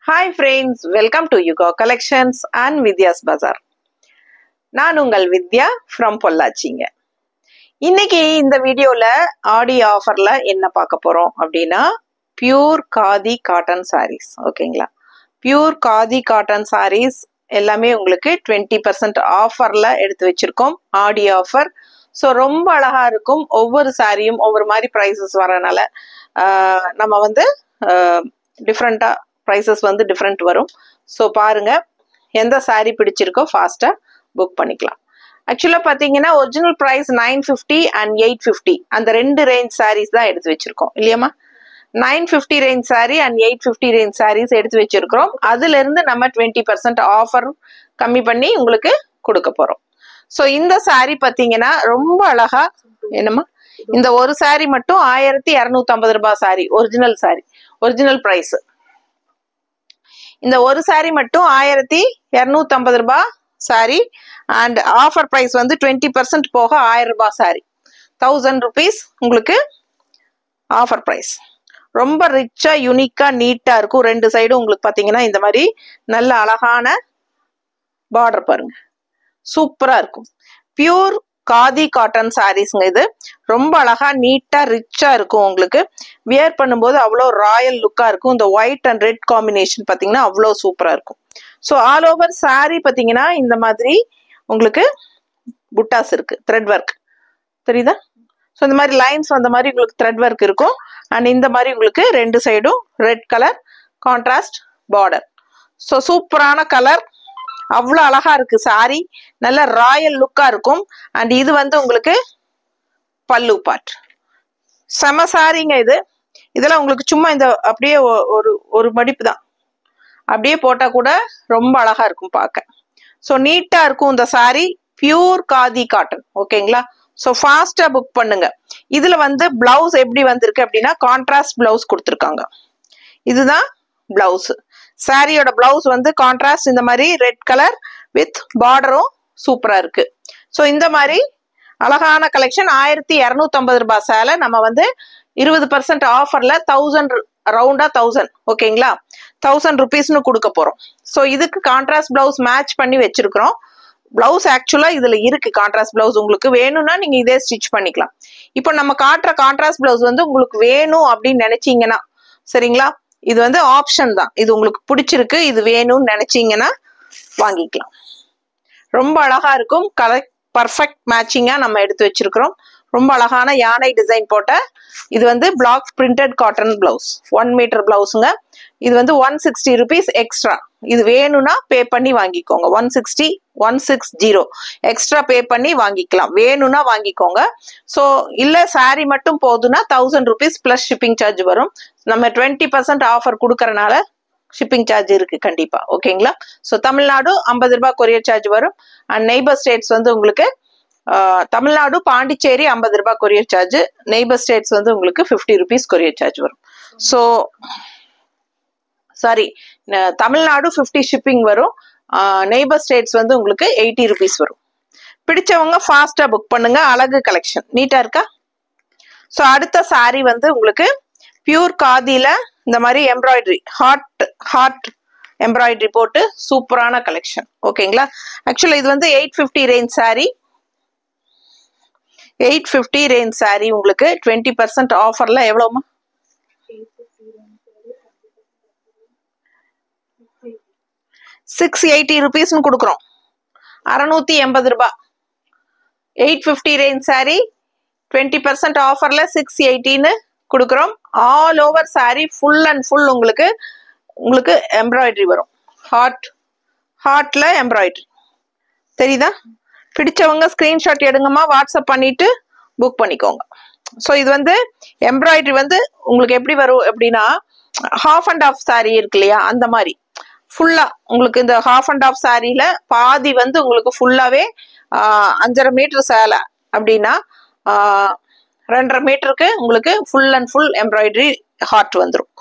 Hi friends, welcome to Yuga Collections and Vidya's Bazaar. நான் உங்கள் வித்யா from பொள்ளாச்சிங்க. இன்னைக்கு இந்த வீடியோல ஆடி ஆஃபர்ல என்ன பார்க்க போறோம் அப்படின்னா பியூர் காதி காட்டன் sarees. ஓகேங்களா? பியூர் காதி காட்டன் sarees எல்லாமே உங்களுக்கு 20% ஆஃபர்ல எடுத்து வச்சிருக்கோம். ஆடி ஆஃபர். ஸோ ரொம்ப அழகா இருக்கும். ஒவ்வொரு சாரியும் ஒவ்வொரு மாதிரி ப்ரைஸஸ் வரனால நம்ம வந்து டிஃப்ரெண்டா ப்ரைஸஸ் வந்து டிஃப்ரெண்ட் வரும். ஸோ பாருங்க எந்த சாரீ பிடிச்சிருக்கோ ஃபாஸ்ட்டாக புக் பண்ணிக்கலாம். ஆக்சுவலாக பார்த்தீங்கன்னா ஒரிஜினல் ப்ரைஸ் 950 and 850 அந்த ரெண்டு ரேஞ்ச் சாரீஸ் தான் எடுத்து வச்சிருக்கோம் இல்லையாம்மா? 950 range sari and 850 range saris எடுத்து வச்சிருக்கிறோம். அதுலேருந்து நம்ம 20% ஆஃபர் கம்மி பண்ணி உங்களுக்கு கொடுக்க போகிறோம். ஸோ இந்த சாரீ பார்த்தீங்கன்னா ரொம்ப அழகா என்னம்மா, இந்த ஒரு சாரீ மட்டும் 1250 ரூபாய் sari, original sari, original price. இந்த ஒரு சாரீ மட்டும் 1250 ரூபாய் சாரீ அண்ட் ஆஃபர் ப்ரைஸ் வந்து 20% போக 1000 ரூபாய் சாரீ, 1000 rupees உங்களுக்கு ஆஃபர் ப்ரைஸ். ரொம்ப ரிச்சா யூனிக்கா நீட்டா இருக்கும். ரெண்டு சைடும் உங்களுக்கு பார்த்தீங்கன்னா இந்த மாதிரி நல்ல அழகான பார்டர் பாருங்க, சூப்பரா இருக்கும். பியூர் காதி காட்டன் சாரீஸ்ங்க. இது ரொம்ப அழகா நீட்டா ரிச்சா இருக்கும். உங்களுக்கு வியர் பண்ணும்போது அவ்வளோ ராயல் லுக்கா இருக்கும். இந்த ஒயிட் அண்ட் ரெட் காம்பினேஷன் பார்த்தீங்கன்னா அவ்வளோ சூப்பரா இருக்கும். ஸோ ஆல் ஓவர் சாரீ பார்த்தீங்கன்னா இந்த மாதிரி உங்களுக்கு புட்டாஸ் இருக்கு, த்ரெட் ஒர்க் தெரியுதா? ஸோ இந்த மாதிரி லைன்ஸ் வந்த மாதிரி உங்களுக்கு த்ரெட் ஒர்க் இருக்கும். அண்ட் இந்த மாதிரி உங்களுக்கு ரெண்டு சைடும் red colour contrast border. So சூப்பரான கலர், அவ்வளோ அழகா இருக்கு சாரி, நல்ல ராயல் லுக்கா இருக்கும். அண்ட் இது வந்து உங்களுக்கு பல்லு பார்ட். செம சாரிங்க இது. இதெல்லாம் உங்களுக்கு சும்மா இந்த அப்படியே ஒரு மடிப்பு தான், அப்படியே போட்டா கூட ரொம்ப அழகா இருக்கும் பார்க்க. ஸோ நீட்டா இருக்கும் இந்த சாரி. Pure khadi cotton. ஓகேங்களா? ஸோ ஃபாஸ்டா புக் பண்ணுங்க. இதுல வந்து பிளவுஸ் எப்படி வந்திருக்கு அப்படின்னா கான்ட்ராஸ்ட் பிளவுஸ் கொடுத்துருக்காங்க. இதுதான் பிளவுஸ். சாரியோட பிளவுஸ் வந்து கான்ட்ராஸ்ட் இந்த மாதிரி ரெட் கலர் வித் பார்டரும் சூப்பரா இருக்கு. ஸோ இந்த மாதிரி அழகான கலெக்ஷன் 1250 ரூபாய் சேலை நம்ம வந்து 20% ஆஃபர்ல 1000 ரவுண்டா 1000. ஓகேங்களா? 1000 rupeesனு கொடுக்க போறோம். ஸோ இதுக்கு கான்ட்ராஸ்ட் பிளவுஸ் மேட்ச் பண்ணி வச்சிருக்கிறோம். பிளவுஸ் ஆக்சுவலா இதுல இருக்கு கான்ட்ராஸ்ட் பிளவுஸ். உங்களுக்கு வேணும்னா நீங்க இதே ஸ்டிச் பண்ணிக்கலாம். இப்போ நம்ம காட்டுற கான்ட்ராஸ்ட் பிளவுஸ் வந்து உங்களுக்கு வேணும் அப்படின்னு நினைச்சீங்கன்னா சரிங்களா, இது வந்து ஆப்ஷன் தான். இது உங்களுக்கு பிடிச்சிருக்கு, இது வேணும்னு நினைச்சீங்கன்னா வாங்கிக்கலாம். ரொம்ப அழகா இருக்கும். கரெக்ட் பர்ஃபெக்ட் மேட்சிங்கா நம்ம எடுத்து வச்சிருக்கிறோம். ரொம்ப அழகான யானை டிசைன் போட்ட இது வந்து block printed cotton blouse, 1 metre பிளவுஸுங்க. இது வந்து 160 rupees எக்ஸ்ட்ரா. இது வேணும்னா பே பண்ணி வாங்கிக்கோங்க. 160 எக்ஸ்ட்ரா பே பண்ணி வாங்கிக்கலாம். வேணும்னா வாங்கிக்கோங்க. ஸோ இல்ல சாரி மட்டும் போதுன்னா 1000 rupees பிளஸ் ஷிப்பிங் சார்ஜ் வரும். நம்ம 20% ஆஃபர் கொடுக்கறனால ஷிப்பிங் சார்ஜ் இருக்கு கண்டிப்பா. ஓகேங்களா? ஸோ தமிழ்நாடு 50 ரூபாய் கொரியர் சார்ஜ் வரும். அண்ட் நெய்பர் ஸ்டேட்ஸ் வந்து உங்களுக்கு தமிழ்நாடு பாண்டிச்சேரி 50 ரூபாய் கொரியர் சார்ஜ், நெய்பர் ஸ்டேட்ஸ் வந்து உங்களுக்கு 50 rupees கொரியர் சார்ஜ் வரும். ஸோ சாரி, தமிழ்நாடு 50 ஷிப்பிங் வரும், நெய்பர் ஸ்டேட்ஸ் வந்து உங்களுக்கு 80 rupees வரும். பிடிச்சவங்க ஃபாஸ்டா புக் பண்ணுங்க. அழகு கலெக்ஷன் நீட்டா இருக்கா? ஸோ அடுத்த சாரி வந்து உங்களுக்கு பியூர் காதியில இந்த மாதிரி எம்ப்ராய்டரி ஹார்ட் எம்ப்ராய்டரி போட்டு சூப்பரான கலெக்ஷன். ஓகேங்களா? ஆக்சுவலா இது வந்து 850 ரேஞ்ச் சாரி. 850 ரேஞ்ச் சாரி உங்களுக்கு 20% ஆஃபர்ல எவ்வளவுமா? 680 rupeesனு கொடுக்குறோம். 680 ரூபாய். 850 ரேஞ்ச் சாரி 20% ஆஃபர்ல 680ன்னு கொடுக்குறோம். All over sorry full and full உங்களுக்கு எம்ப்ராய்டரி வரும். ஹார்ட்ல எம்ப்ராய்டரி தெரியுதா? பிடிச்சவங்க ஸ்கிரீன்ஷாட் எடுங்கம்மா, வாட்ஸ்அப் பண்ணிட்டு புக் பண்ணிக்கோங்க. ஸோ இது வந்து எம்ப்ராய்டரி வந்து உங்களுக்கு எப்படி வரும் அப்படின்னா ஹாஃப் அண்ட் ஆஃப் சாரி இருக்கு இல்லையா, அந்த மாதிரி ஃபுல்லா உங்களுக்கு இந்த ஹாஃப் அண்ட் ஆஃப் சாரியில பாதி வந்து உங்களுக்கு ஃபுல்லாவே 5.5 மீட்டர் சேலை அப்படின்னா 2.5 மீட்டருக்கு உங்களுக்கு full and full embroidery hard வந்துடும்.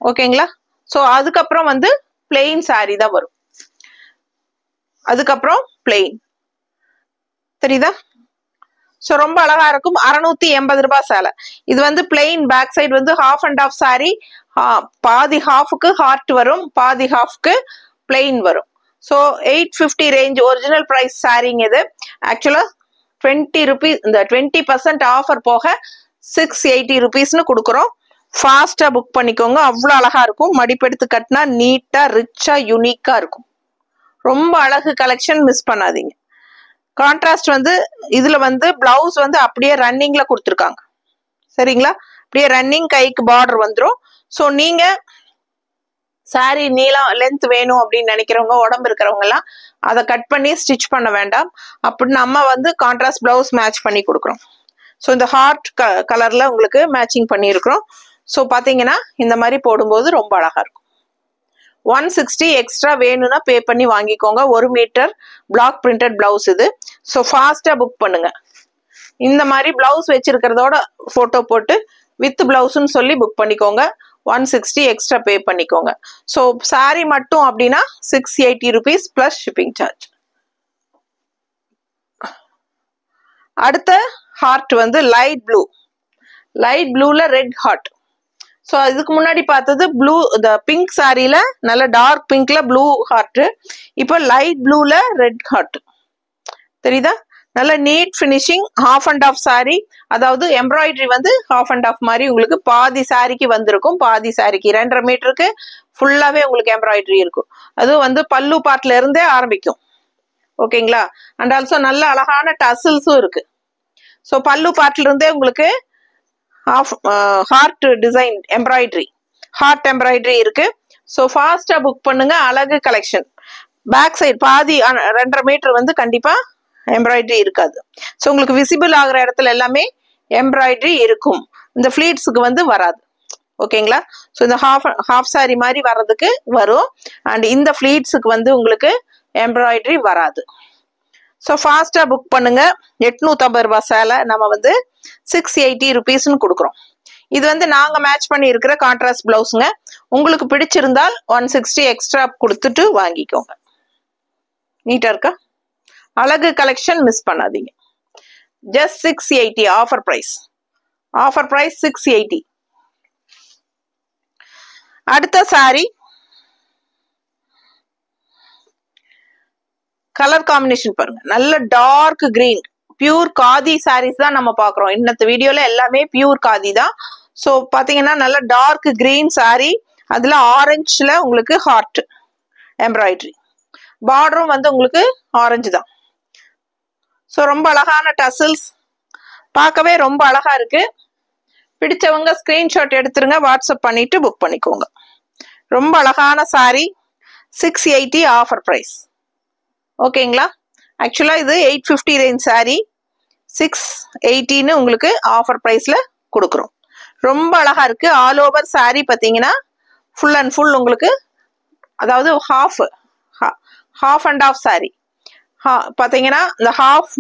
ஓகேங்களா? ஸோ அதுக்கப்புறம் வந்து பிளெயின் சாரி தான் வரும். அதுக்கப்புறம் பிளெயின் தெரியுதா? ஸோ ரொம்ப அழகா இருக்கும். 680 ரூபாய் சேலை. இது வந்து பிளெயின் பேக் சைடு வந்து ஹாஃப் அண்ட் ஆஃப் சாரி, பாதி ஹாஃபுக்கு ஹார்ட் வரும், பாதி ஹாஃப்க்கு பிளெயின் வரும். ஸோ 850 ரேஞ்ச் ஒரிஜினல் ப்ரைஸ் சாரிங்க இது. ஆக்சுவலாக 20 rupees, இந்த 20% ஆஃபர் போக 680 rupeesனு கொடுக்குறோம். ஃபாஸ்ட்டாக புக் பண்ணிக்கோங்க. அவ்வளோ அழகாக இருக்கும். மடிப்பெடுத்து கட்டினா நீட்டாக ரிச்சாக யூனிக்காக இருக்கும். ரொம்ப அழகு கலெக்ஷன், மிஸ் பண்ணாதீங்க. கான்ட்ராஸ்ட் வந்து இதில் வந்து பிளவுஸ் வந்து அப்படியே ரன்னிங்கில் கொடுத்துருக்காங்க. சரிங்களா? அப்படியே ரன்னிங், கைக்கு பார்டர் வந்துடும். ஸோ நீங்கள் சாரி நீளம் லென்த் வேணும் அப்படின்னு நினைக்கிறவங்க, உடம்பு இருக்கிறவங்க எல்லாம் அதை கட் பண்ணி ஸ்டிச் பண்ண வேண்டாம். அப்படி நம்ம வந்து கான்ட்ராஸ்ட் பிளவுஸ் மேட்ச் பண்ணி கொடுக்குறோம். ஸோ இந்த ஹார்ட் கலர்ல உங்களுக்கு மேட்சிங் பண்ணியிருக்கிறோம். ஸோ பார்த்தீங்கன்னா இந்த மாதிரி போடும்போது ரொம்ப அழகா இருக்கும். 160 எக்ஸ்ட்ரா வேணும்னா பே பண்ணி வாங்கிக்கோங்க. 1 மீட்டர் பிளாக் பிரிண்டட் பிளவுஸ் இது. ஸோ ஃபாஸ்டா புக் பண்ணுங்க. இந்த மாதிரி பிளவுஸ் வச்சிருக்கிறதோட போட்டோ போட்டு வித் பிளவுஸ்ன்னு சொல்லி புக் பண்ணிக்கோங்க. 160 எக்ஸ்ட்ரா பே பண்ணிக்கோங்க. ஸோ சாரி மட்டும் அப்படின்னா 680 rupees பிளஸ் ஷிப்பிங் சார்ஜ். அடுத்த ஹார்ட் வந்து லைட் ப்ளூ. லைட் ப்ளூல ரெட் ஹார்ட். ஸோ இதுக்கு முன்னாடி பார்த்தது ப்ளூ, இந்த பிங்க் சாரியில நல்ல டார்க் பிங்க்ல ப்ளூ ஹார்ட். இப்போ லைட் ப்ளூல ரெட் ஹார்ட். தெரியுதா? நல்ல neat finishing, half and off sari. அதாவது எம்ப்ராய்டரி வந்து ஹாஃப் அண்ட் ஆஃப் மாதிரி உங்களுக்கு பாதி சாரிக்கு வந்திருக்கும். பாதி சாரிக்கு 2.5 மீட்டருக்கு ஃபுல்லாவே உங்களுக்கு எம்ப்ராய்டரி இருக்கும். அதுவும் வந்து பல்லு பார்ட்ல இருந்தே ஆரம்பிக்கும். ஓகேங்களா? அண்ட் ஆல்சோ நல்ல அழகான டசில்ஸும் இருக்கு. ஸோ பல்லு பார்ட்ல இருந்தே உங்களுக்கு hard design embroidery, hard embroidery இருக்கு. ஸோ ஃபாஸ்டா புக் பண்ணுங்க. அழகு கலெக்ஷன். பேக் சைடு பாதி 2.5 மீட்டர் வந்து கண்டிப்பா எம்ப்ராய்டரி இருக்காது. ஸோ உங்களுக்கு விசிபிள் ஆகிற இடத்துல எல்லாமே எம்ப்ராய்டரி இருக்கும். இந்த ஃபிளீட்ஸுக்கு வந்து வராது. ஓகேங்களா? ஸோ இந்த ஹாஃப் சாரி மாதிரி வர்றதுக்கு வரும். அண்ட் இந்த ஃபிளீட்ஸுக்கு வந்து உங்களுக்கு எம்ப்ராய்டரி வராது. ஸோ ஃபாஸ்டா புக் பண்ணுங்க. 850 ரூபாய் சேலை நம்ம வந்து 680 rupeesனு கொடுக்குறோம். இது வந்து நாங்க மேட்ச் பண்ணி இருக்கிற கான்ட்ராஸ்ட் பிளவுஸுங்க. உங்களுக்கு பிடிச்சிருந்தால் 160 எக்ஸ்ட்ரா கொடுத்துட்டு வாங்கிக்கோங்க. நீட்டா இருக்கா? அழகு கலெக்ஷன், மிஸ் பண்ணாதீங்க. Just 680 offer price. Offer price 680. அடுத்த சாரி கலர் காம்பினேஷன் பாருங்க. நல்ல dark green, pure khadi saris தான் நம்ம பாக்குறோம். இன்னத்த வீடியோல எல்லாமே பியூர் காதி தான். ஸோ பாத்தீங்கன்னா நல்ல டார்க் கிரீன் சாரி. அதுல ஆரஞ்சுல உங்களுக்கு ஹார்ட் எம்ப்ராய்டரி, பார்டரும் வந்து உங்களுக்கு ஆரஞ்சு தான். ஸோ ரொம்ப அழகான டசில்ஸ், பார்க்கவே ரொம்ப அழகா இருக்கு. பிடிச்சவங்க ஸ்கிரீன்ஷாட் எடுத்துருங்க, வாட்ஸ்அப் பண்ணிட்டு புக் பண்ணிக்கோங்க. ரொம்ப அழகான சாரி. 680 offer price. ஓகேங்களா? ஆக்சுவலா இது 850 ரேஞ்ச் சாரி. 680ன்னு உங்களுக்கு ஆஃபர் பிரைஸ்ல கொடுக்குறோம். ரொம்ப அழகா இருக்கு. ஆல் ஓவர் சாரி பார்த்தீங்கன்னா ஃபுல் அண்ட் ஃபுல் உங்களுக்கு, அதாவது ஹாஃப் அண்ட் ஆஃப் சாரி பார்த்தீங்கன்னா இந்த ஹாஃப்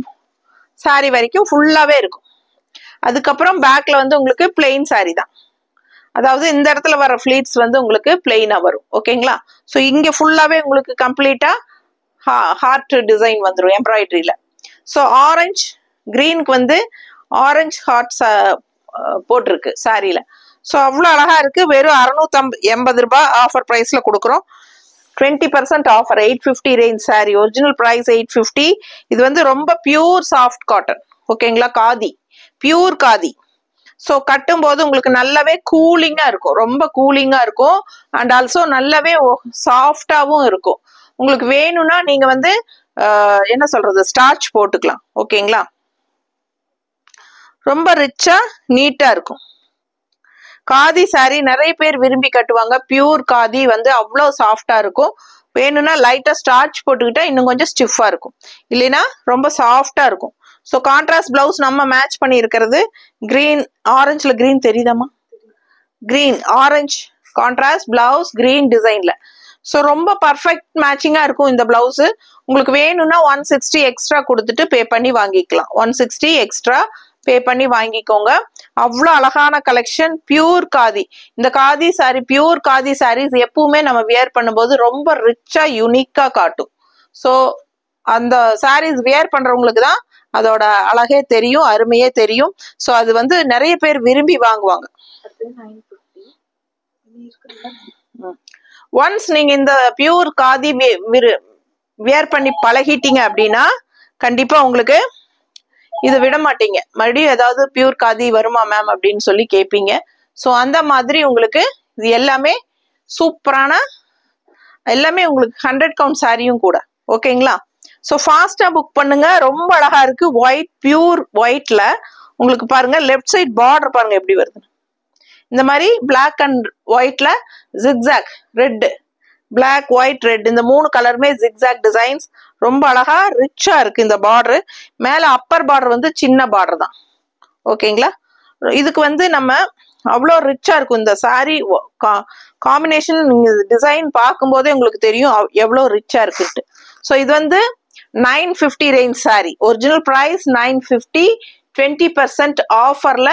சாரி வரைக்கும் ஃபுல்லாவே இருக்கும். அதுக்கப்புறம் பேக்ல வந்து உங்களுக்கு பிளெயின் சாரி தான். அதாவது இந்த இடத்துல வர ஃபிளீட்ஸ் வந்து உங்களுக்கு பிளெயினா வரும். ஓகேங்களா? ஸோ இங்க ஃபுல்லாவே உங்களுக்கு கம்ப்ளீட்டா ஹார்ட் டிசைன் வந்துடும் எம்ப்ராய்டரியில. ஸோ ஆரஞ்சு கிரீனுக்கு வந்து ஆரஞ்சு ஹார்ட் போட்டிருக்கு சாரியில. ஸோ அவ்வளோ அழகா இருக்கு. வெறும் 680 ரூபாய் ஆஃபர் பிரைஸ்ல கொடுக்குறோம். 20% offer. 850 range sari. Original price 850. இது வந்து ரொம்ப பியூர் சாஃப்ட் காட்டன். ஓகேங்களா? காதி, பியூர் காதி. ஸோ கட்டும் போது உங்களுக்கு நல்லாவே கூலிங்கா இருக்கும். ரொம்ப கூலிங்கா இருக்கும். அண்ட் ஆல்சோ நல்லாவே சாஃப்டாவும் இருக்கும். உங்களுக்கு வேணும்னா நீங்க வந்து என்ன சொல்றது, ஸ்டார்ச் போட்டுக்கலாம். ஓகேங்களா? ரொம்ப ரிச்சா நீட்டா இருக்கும். காதி சாரி நிறைய பேர் விரும்பி கட்டுவாங்க. பியூர் காதி வந்து அவ்வளோ சாஃப்டா இருக்கும். வேணும்னா லைட்டா ஸ்டார்ச் போட்டுக்கிட்டா இன்னும் கொஞ்சம் ஸ்டிஃபா இருக்கும். இல்லைன்னா ரொம்ப சாஃப்டா இருக்கும். ஸோ கான்ட்ராஸ்ட் பிளவுஸ் நம்ம மேட்ச் பண்ணி இருக்கிறது கிரீன், ஆரஞ்சுல கிரீன் தெரியுதாமா? Green orange contrast blouse green டிசைன்ல. ஸோ ரொம்ப பர்ஃபெக்ட் மேட்சிங்கா இருக்கும் இந்த பிளவுஸ். உங்களுக்கு வேணும்னா 160 எக்ஸ்ட்ரா கொடுத்துட்டு பே பண்ணி வாங்கிக்கலாம். 160 எக்ஸ்ட்ரா பே பண்ணி வாங்கிக்கோங்க. அவ்வளோ அழகான கலெக்ஷன். பியூர் காதி. இந்த காதி சாரி, பியூர் காதி சாரீஸ் எப்பவுமே நம்ம வியர் பண்ணும்போது ரொம்ப ரிச்சா யூனிக்கா காட்டும். ஸோ அந்த சாரீஸ் வியர் பண்றவங்களுக்கு தான் அதோட அழகே தெரியும், அருமையே தெரியும். ஸோ அது வந்து நிறைய பேர் விரும்பி வாங்குவாங்க. ஒன்ஸ் நீங்க இந்த பியூர் காதி வியர் பண்ணி பழகிட்டீங்க அப்படின்னா கண்டிப்பா உங்களுக்கு இது விட மாட்டீங்க. மறுபடியும் ஏதாவது பியூர் காதி வருமா மேம் அப்படின்னு சொல்லி கேட்பீங்க. ஸோ அந்த மாதிரி உங்களுக்கு இது எல்லாமே சூப்பரான எல்லாமே உங்களுக்கு 100 கவுண்ட் சாரியும் கூட. ஓகேங்களா? ஸோ ஃபாஸ்டா புக் பண்ணுங்க. ரொம்ப அழகா இருக்கு. ஒயிட் பியூர் ஒயிட்ல உங்களுக்கு பாருங்க லெஃப்ட் சைட் பார்டர் பாருங்க எப்படி வருது. இந்த மாதிரி பிளாக் அண்ட் ஒயிட்ல zigzag red, black white red இந்த 3 கலருமே ஜிக்ஸாக் டிசைன்ஸ். ரொம்ப அழகா ரிச்சா இருக்கு இந்த பார்டர். மேல அப்பர் பார்டர் வந்து சின்ன பார்டர் தான். ஓகேங்களா? இதுக்கு வந்து நம்ம அவ்வளோ ரிச்சா இருக்கும் இந்த சாரி காம்பினேஷன். நீங்க டிசைன் பார்க்கும்போதே உங்களுக்கு தெரியும் எவ்வளோ ரிச்சா இருக்குன்ட்டு. ஸோ இது வந்து 950 ரேஞ்ச் சாரி. ஒரிஜினல் பிரைஸ் 950, 20% ஆஃபர்ல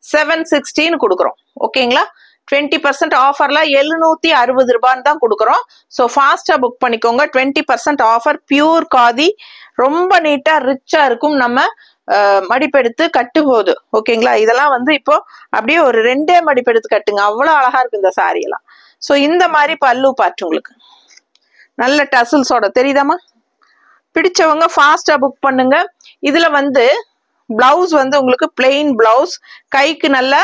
760 கொடுக்குறோம். ஓகேங்களா? 20% ஆஃபர்ல 760 ரூபான்னு தான் கொடுக்குறோம். ஸோ ஃபாஸ்டா புக் பண்ணிக்கோங்க. 20% ஆஃபர். பியூர் காதி ரொம்ப நீட்டா ரிச்சா இருக்கும். நம்ம மடிப்பெடுத்து கட்டும் போது ஓகேங்களா? இதெல்லாம் வந்து இப்போ அப்படியே ஒரு 2 மடிப்பெடுத்து கட்டுங்க. அவ்வளோ அழகா இருக்கு இந்த சாரி எல்லாம். ஸோ இந்த மாதிரி பல்லு பார்ட் உங்களுக்கு நல்ல டசல்ஸோட தெரியுதாமா? பிடிச்சவங்க ஃபாஸ்டா புக் பண்ணுங்க. இதுல வந்து பிளவுஸ் வந்து உங்களுக்கு பிளெயின் பிளவுஸ், கைக்கு நல்ல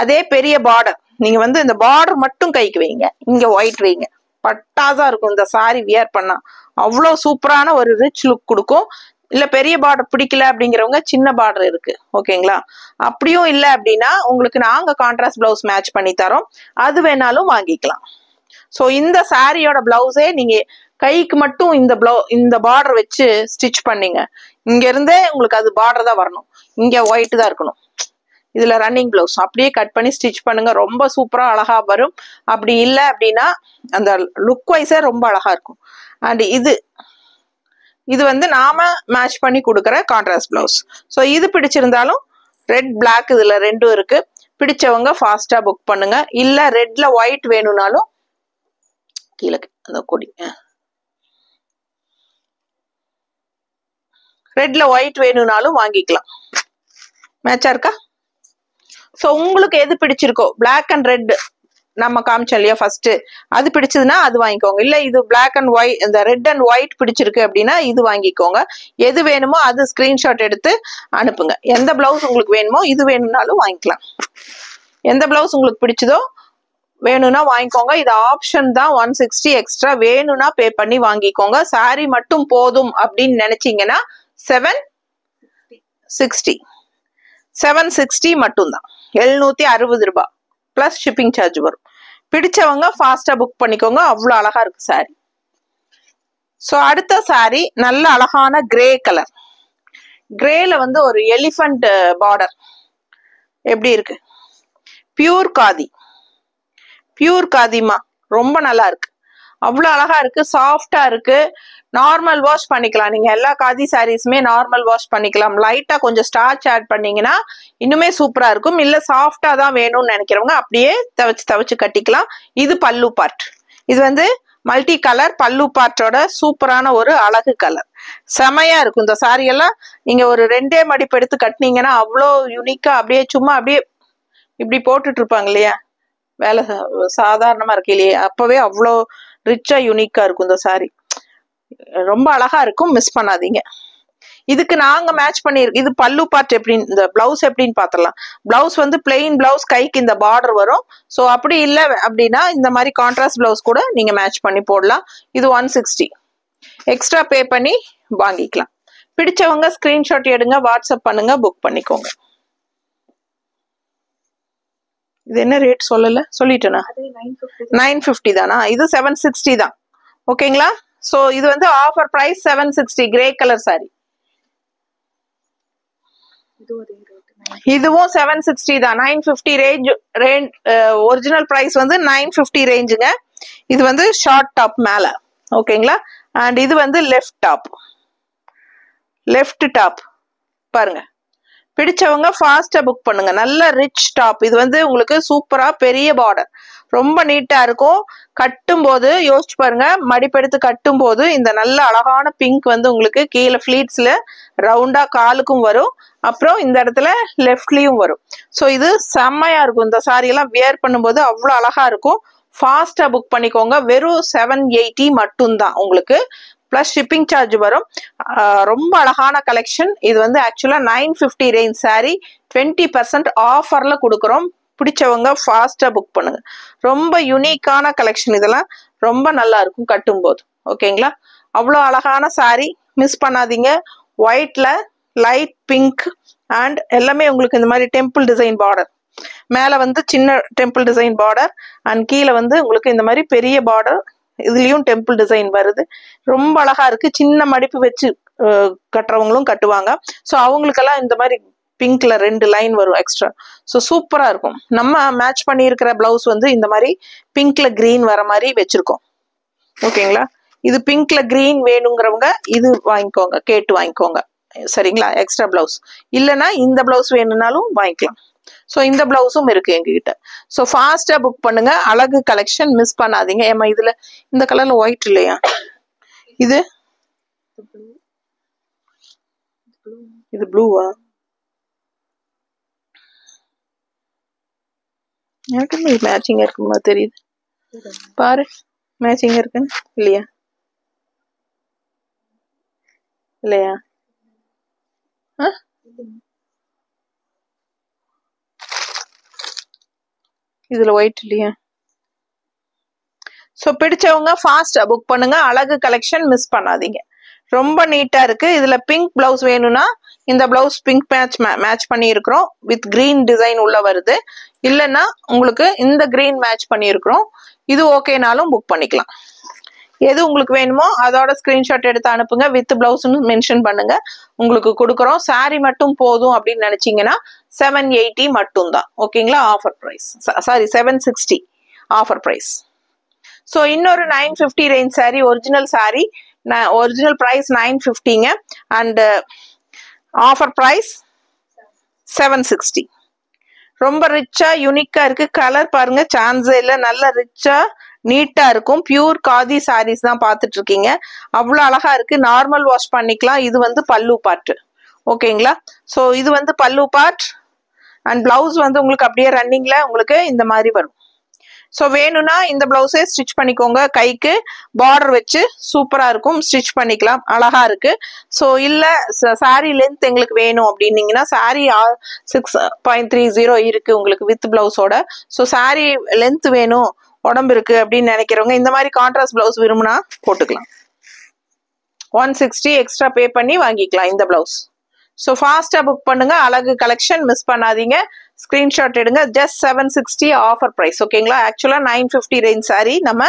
அதே பெரிய பார்டர். நீங்க வந்து இந்த பார்டர் மட்டும் கைக்கு வைங்க, இங்க ஒயிட் வைங்க, பட்டாசா இருக்கும் இந்த சாரி வியர் பண்ணா. அவ்வளோ சூப்பரான ஒரு ரிச் லுக் கொடுக்கும். இல்ல பெரிய பார்டர் பிடிக்கல அப்படிங்கிறவங்க சின்ன பார்டர் இருக்கு. ஓகேங்களா? அப்படியும் இல்லை அப்படின்னா உங்களுக்கு நாங்க கான்ட்ராஸ்ட் பிளவுஸ் மேட்ச் பண்ணி தரோம், அது வேணாலும் வாங்கிக்கலாம். ஸோ இந்த சாரியோட பிளவுஸே நீங்க கைக்கு மட்டும் இந்த பார்டர் வச்சு ஸ்டிச் பண்ணீங்க, இங்க இருந்தே உங்களுக்கு அது பார்டர் தான் வரணும், இங்க ஒயிட் தான் இருக்கணும். இதுல ரன்னிங் பிளவுஸ் அப்படியே கட் பண்ணி ஸ்டிச் பண்ணுங்க. ரொம்ப சூப்பரா அழகா வரும். அப்படி இல்லை அப்படின்னா அந்த லுக் வைஸே ரொம்ப அழகா இருக்கும். அண்ட் இது வந்து நாம மேட்ச் பண்ணி கொடுக்குற கான்ட்ராஸ்ட் பிளவுஸ். ஸோ இது பிடிச்சிருந்தாலும் ரெட் பிளாக் இதுல ரெண்டும் இருக்கு. பிடிச்சவங்க ஃபாஸ்டா புக் பண்ணுங்க. இல்ல ரெட்ல ஒயிட் வேணும்னாலும் கீழே அந்த கொடி ரெட்ல ஒயிட் வேணும்னாலும் வாங்கிக்கலாம். மேட்சா இருக்கா? ஸோ உங்களுக்கு எது பிடிச்சிருக்கோ, பிளாக் அண்ட் ரெட் நம்ம காமிச்சோம் இல்லையா ஃபர்ஸ்ட், அது பிடிச்சதுன்னா அது வாங்கிக்கோங்க. இல்ல இது பிளாக் அண்ட் ஒயிட், இந்த ரெட் அண்ட் ஒயிட் பிடிச்சிருக்கு அப்படின்னா இது வாங்கிக்கோங்க. எது வேணுமோ அது ஸ்கிரீன்ஷாட் எடுத்து அனுப்புங்க. எந்த பிளவுஸ் உங்களுக்கு வேணுமோ இது வேணும்னாலும் வாங்கிக்கலாம். எந்த பிளவுஸ் உங்களுக்கு பிடிச்சதோ வேணும்னா வாங்கிக்கோங்க. இது ஆப்ஷன் தான். 160 எக்ஸ்ட்ரா வேணும்னா பே பண்ணி வாங்கிக்கோங்க. சாரி மட்டும் போதும் அப்படின்னு நினைச்சீங்கன்னா 760 மட்டும்தான். 760 ரூபாய் பிளஸ் ஷிப்பிங் சார்ஜ் வரும். பிடிச்சவங்க ஃபாஸ்டா புக் பண்ணிக்கோங்க. அவ்வளோ அழகா இருக்கு சாரி. ஸோ அடுத்த சாரி நல்ல அழகான கிரே கலர். கிரேல வந்து ஒரு எலிஃபண்ட் பார்டர் எப்படி இருக்கு? பியூர் காதி, பியூர் காதிமா, ரொம்ப நல்லா இருக்கு. அவ்வளோ அழகா இருக்கு, சாஃப்டா இருக்கு. நார்மல் வாஷ் பண்ணிக்கலாம். நீங்க எல்லா காதி சாரீஸுமே நார்மல் வாஷ் பண்ணிக்கலாம். லைட்டா கொஞ்சம் ஸ்டார்ச் ஆட் பண்ணீங்கன்னா இன்னுமே சூப்பரா இருக்கும். இல்ல சாஃப்டா தான் வேணும்னு நினைக்கிறவங்க அப்படியே தவச்சு கட்டிக்கலாம். இது பல்லு பார்ட். இது வந்து மல்டி கலர் பல்லு பார்ட்டோட சூப்பரான ஒரு அழகு கலர். செமையா இருக்கும் இந்த சாரி எல்லாம். நீங்க ஒரு 2 மடிப்பு எடுத்து கட்டினீங்கன்னா அவ்வளோ யூனிக்கா அப்படியே சும்மா அப்படியே இப்படி போட்டுட்டு இருப்பாங்க இல்லையா, வேலை சாதாரணமா இருக்கு இல்லையா, அப்பவே அவ்வளோ ரிச்சா யூனிக்கா இருக்கும் இந்த சாரி. ரொம்ப அழகா இருக்கும், மிஸ் பண்ணாதீங்க. இதுக்கு நாங்க மேட்ச் பண்ணிருக்கோம். இது பல்லு பார்ட் எப்படின்னு, இந்த பிளவுஸ் எப்படின்னு பாத்திரலாம். பிளவுஸ் வந்து பிளெயின் பிளவுஸ், கைக்கு இந்த பார்டர் வரும். ஸோ அப்படி இல்லை அப்படின்னா இந்த மாதிரி கான்ட்ராஸ்ட் பிளவுஸ் கூட நீங்க மேட்ச் பண்ணி போடலாம். இது 160 எக்ஸ்ட்ரா பே பண்ணி வாங்கிக்கலாம். பிடிச்சவங்க ஸ்கிரீன்ஷாட் எடுங்க, வாட்ஸ்அப் பண்ணுங்க, புக் பண்ணிக்கோங்க. இது என்ன ரேட் சொல்லல, சொல்லிட்டேனா? 950 தானா? இது 760 தான். ஓகேங்களா? சோ இது வந்து offer price 760 grey colour sari. இதுவும் 760 தான். 950 ரேஞ்ச். ஒரிஜினல் பிரைஸ் வந்து 950 ரேஞ்சுங்க. இது வந்து ஷார்ட் டாப் மேல. ஓகேங்களா? அண்ட் இது வந்து லெஃப்ட் டாப் பாருங்க. பிடிச்சவங்க ஃபாஸ்டா புக் பண்ணுங்க. நல்ல ரிச் டாப். இது வந்து உங்களுக்கு சூப்பரா பெரிய பார்டர், ரொம்ப நீட்டா இருக்கும். கட்டும் போது யோசிச்சு பாருங்க, மடிப்பெடுத்து கட்டும் போது இந்த நல்ல அழகான பிங்க் வந்து உங்களுக்கு கீழே ஃபிளீட்ஸ்ல ரவுண்டா காலுக்கும் வரும், அப்புறம் இந்த இடத்துல லெஃப்ட்லயும் வரும். ஸோ இது செம்மையா இருக்கும். இந்த சாரி எல்லாம் வியர் பண்ணும்போது அவ்வளோ அழகா இருக்கும். ஃபாஸ்டா புக் பண்ணிக்கோங்க. வெறும் 780 மட்டும்தான் உங்களுக்கு, பிளஸ் ஷிப்பிங் சார்ஜ் வரும். ரொம்ப அழகான கலெக்ஷன். இது வந்து ஆக்சுவலா 950 ரேஞ்ச் சாரி, 20% ஆஃபர்ல கொடுக்குறோம். பிடிச்சவங்க ஃபாஸ்டா புக் பண்ணுங்க. ரொம்ப யூனிக்கான கலெக்ஷன். இதெல்லாம் ரொம்ப நல்லா இருக்கும் கட்டும்போது. ஓகேங்களா? அவ்வளோ அழகான சாரி, மிஸ் பண்ணாதீங்க. ஒயிட்ல லைட் பிங்க் அண்ட் எல்லாமே உங்களுக்கு இந்த மாதிரி டெம்பிள் டிசைன் பார்டர், மேல வந்து சின்ன டெம்பிள் டிசைன் பார்டர் அண்ட் கீழே வந்து உங்களுக்கு இந்த மாதிரி பெரிய பார்டர், இதுலயும் டெம்பிள் டிசைன் வருது. ரொம்ப அழகா இருக்கு. சின்ன மடிப்பு வச்சு கட்டுறவங்களும் கட்டுவாங்க. ஸோ அவங்களுக்கெல்லாம் இந்த மாதிரி பிங்க்ல 2 லைன் வரும் எக்ஸ்ட்ரா. ஸோ சூப்பரா இருக்கும். நம்ம மேட்ச் பண்ணி இருக்கிற பிளவுஸ் வந்து இந்த மாதிரி பிங்க்ல கிரீன் வர மாதிரி வச்சிருக்கோம். ஓகேங்களா? இது பிங்க்ல கிரீன் வேணுங்கிறவங்க இது வாங்கிக்கோங்க, கேட்டு வாங்கிக்கோங்க. சரிங்களா? எக்ஸ்ட்ரா பிளவுஸ் இல்லைன்னா இந்த பிளவுஸ் வேணும்னாலும் வாங்கிக்கலாம். ஸோ இந்த பிளவுஸும் இருக்கு எங்ககிட்ட. ஸோ ஃபாஸ்டா புக் பண்ணுங்க. அழகு கலெக்ஷன், மிஸ் பண்ணாதீங்க. ஏமா இதுல இந்த கலர்ல ஒயிட் இல்லையா? இது இது ப்ளூவா? எனக்கு மேட்சிங் இருக்குமா தெரியுது பாரு. மேட்சிங் இருக்குன்னு இல்லையா? இல்லையா? இதுல ஒயிட் இல்லையா? ஸோ பிடிச்சவங்க ஃபாஸ்டா புக் பண்ணுங்க. அழகு கலெக்ஷன், மிஸ் பண்ணாதீங்க. ரொம்ப நீட்டா இருக்கு. இதுல பிங்க் பிளவுஸ் வேணும்னா இந்த பிளவுஸ் பிங்க் மேட்ச் பண்ணி இருக்கிறோம், வித் கிரீன் டிசைன் உள்ள வருது. இல்லைன்னா உங்களுக்கு இந்த கிரீன் மேட்ச் பண்ணி இருக்கிறோம். இது ஓகேனாலும் புக் பண்ணிக்கலாம். எது உங்களுக்கு வேணுமோ அதோட ஸ்கிரீன்ஷாட் எடுத்து அனுப்புங்க. வித் பிளவுஸ்னு மென்ஷன் பண்ணுங்க, உங்களுக்கு கொடுக்குறோம். சாரி மட்டும் போதும் அப்படின்னு நினைச்சீங்கன்னா 780 மட்டும் தான். ஓகேங்களா? Offer price, sorry 760 offer price. So இன்னொரு 950 range sari, original sari, original price 950ங்க அண்ட் ஆஃபர் பிரைஸ் 760. ரொம்ப ரிச்சா யூனிக்கா இருக்கு. கலர் பாருங்க, சான்ஸே இல்லை. நல்ல ரிச்சா நீட்டா இருக்கும். பியூர் காதி சாரீஸ் தான் பார்த்துட்டு இருக்கீங்க. அவ்வளோ அழகா இருக்கு. நார்மல் வாஷ் பண்ணிக்கலாம். இது வந்து பல்லு பார்ட். ஓகேங்களா? ஸோ இது வந்து பல்லு பார்ட் அண்ட் பிளவுஸ் வந்து உங்களுக்கு அப்படியே ரன்னிங்ல உங்களுக்கு இந்த மாதிரி வரும். ஸோ வேணும்னா இந்த பிளவுஸே ஸ்டிச் பண்ணிக்கோங்க. கைக்கு பார்டர் வச்சு சூப்பரா இருக்கும், ஸ்டிச் பண்ணிக்கலாம். அழகா இருக்கு. ஸோ இல்ல சாரி லென்த் எங்களுக்கு வேணும் அப்படின்னீங்கன்னா சாரி 6.30 இருக்கு உங்களுக்கு வித் பிளவுஸோட. ஸோ சாரி லென்த் வேணும், உடம்பு இருக்கு அப்படின்னு நினைக்கிறவங்க இந்த மாதிரி கான்ட்ராஸ்ட் பிளவுஸ் விரும்புனா போட்டுக்கலாம். 160 எக்ஸ்ட்ரா பே பண்ணி வாங்கிக்கலாம் இந்த பிளவுஸ். ஸோ ஃபாஸ்டா புக் பண்ணுங்க. அழகு கலெக்ஷன், மிஸ் பண்ணாதீங்க. ஸ்கிரீன்ஷாட் எடுங்க. Just 760 offer price. ஓகேங்களா? ஆக்சுவலா 950 ரேஞ்ச் சாரி நம்ம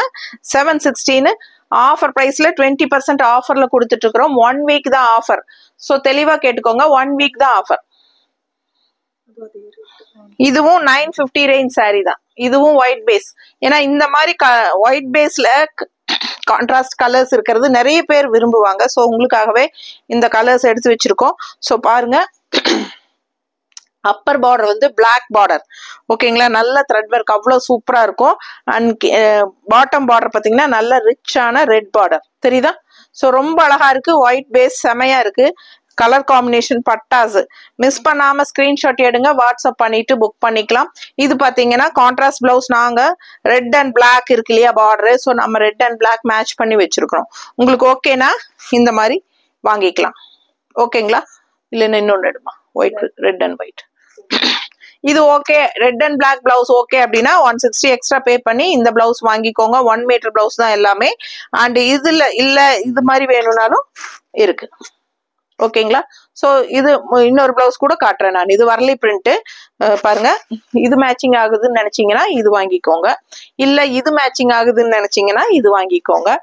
760ன்னு ஆஃபர் பிரைஸ்ல 20% ஆஃபர்ல கொடுத்துட்டு இருக்கிறோம். 1 வீக் தான் ஆஃபர். ஸோ தெளிவா கேட்டுக்கோங்க, 1 வீக் தான் ஆஃபர். இதுவும் 950 ரேஞ்ச் சாரி தான். இதுவும் ஒயிட் பேஸ். ஏன்னா இந்த மாதிரி ஒயிட் பேஸ்ல கான்ட்ராஸ்ட் கலர்ஸ் இருக்கிறது நிறைய பேர் விரும்புவாங்க. ஸோ உங்களுக்காகவே இந்த கலர்ஸ் எடுத்து வச்சிருக்கோம். ஸோ பாருங்க, அப்பர் பார்டர் வந்து பிளாக் பார்டர். ஓகேங்களா? நல்ல த்ரெட் ஒர்க் அவ்வளோ சூப்பரா இருக்கும். அண்ட் பாட்டம் பார்டர் பார்த்தீங்கன்னா நல்ல ரிச்சான ரெட் பார்டர் தெரியுதா? ஸோ ரொம்ப அழகா இருக்கு. ஒயிட் பேஸ் செமையா இருக்கு. கலர் காம்பினேஷன் பட்டாசு. மிஸ் பண்ணாம ஸ்கிரீன்ஷாட் எடுங்க, வாட்ஸ்அப் பண்ணிட்டு புக் பண்ணிக்கலாம். இது பாத்தீங்கன்னா கான்ட்ராஸ்ட் பிளவுஸ். நாங்க ரெட் அண்ட் பிளாக் இருக்கு இல்லையா பார்டர், ஸோ நம்ம ரெட் அண்ட் பிளாக் மேட்ச் பண்ணி வச்சிருக்கிறோம். உங்களுக்கு ஓகேனா இந்த மாதிரி வாங்கிக்கலாம். ஓகேங்களா? இல்லைன்னா இன்னொன்று எடுமா, ஒயிட், ரெட் அண்ட் ஒயிட். இது okay, red and black blouse okay அப்படின்னா 160 எக்ஸ்ட்ரா பே பண்ணி இந்த பிளவுஸ் வாங்கிக்கோங்க. 1 மீட்டர் பிளவுஸ் தான் எல்லாமே. அண்ட் இதுல இல்ல இது மாதிரி வேணும்னாலும் இருக்கு. ஓகேங்களா? ஸோ இது இன்னொரு பிளவுஸ் கூட காட்டுறேன் நான். இது வரலி பிரிண்ட் பாருங்க. இது மேட்சிங் ஆகுதுன்னு நினைச்சீங்கன்னா இது வாங்கிக்கோங்க. இல்ல இது மேட்சிங் ஆகுதுன்னு நினைச்சீங்கன்னா இது வாங்கிக்கோங்க.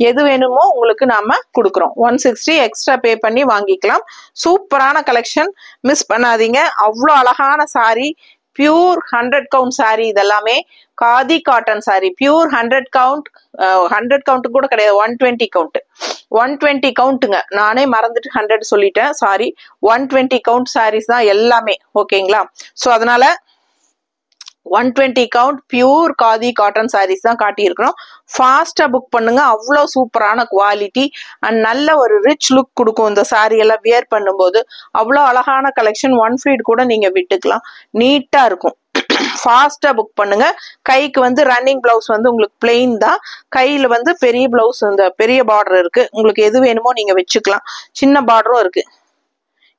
எது வேணுமோ உங்களுக்கு நாம கொடுக்குறோம். 160 எக்ஸ்ட்ரா பே பண்ணி வாங்கிக்கலாம். சூப்பரான கலெக்ஷன், மிஸ் பண்ணாதீங்க. அவ்வளோ அழகான சாரி, பியூர் 100 கவுண்ட் சாரி. இதெல்லாமே khadi cotton sorry, pure 100 count. 100 count கூட கிடையாது, 120 கவுண்ட். 120 கவுண்ட்டுங்க. நானே மறந்துட்டு 100 சொல்லிட்டேன், சாரி. 120 கவுண்ட் சாரீஸ் தான் எல்லாமே. ஓகேங்களா? ஸோ அதனால 120 count pure khadi cotton saris தான் காட்டியிருக்கிறோம். ஃபாஸ்டா புக் பண்ணுங்க. அவ்வளோ சூப்பரான குவாலிட்டி அண்ட் நல்ல ஒரு ரிச் லுக் கொடுக்கும். இந்த சாரீ எல்லாம் வியர் பண்ணும்போது அவ்வளோ அழகான கலெக்ஷன். 1 ஃபீட் கூட நீங்க விட்டுக்கலாம், நீட்டா இருக்கும். ஃபாஸ்டா புக் பண்ணுங்க. கைக்கு வந்து ரன்னிங் பிளவுஸ் வந்து உங்களுக்கு பிளெயின் தான். கையில வந்து பெரிய பிளவுஸ், இந்த பெரிய பார்டர் இருக்கு. உங்களுக்கு எது வேணுமோ நீங்க வச்சுக்கலாம். சின்ன பார்டரும் இருக்கு,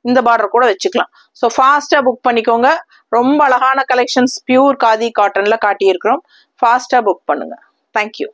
இந்த பார்டர் கூட வச்சுக்கலாம். ஸோ ஃபாஸ்டா புக் பண்ணிக்கோங்க. ரொம்ப அழகான கலெக்ஷன்ஸ் பியூர் காதி காட்டன்ல காட்டியிருக்கிறோம். ஃபாஸ்டா புக் பண்ணுங்க. தேங்க்யூ.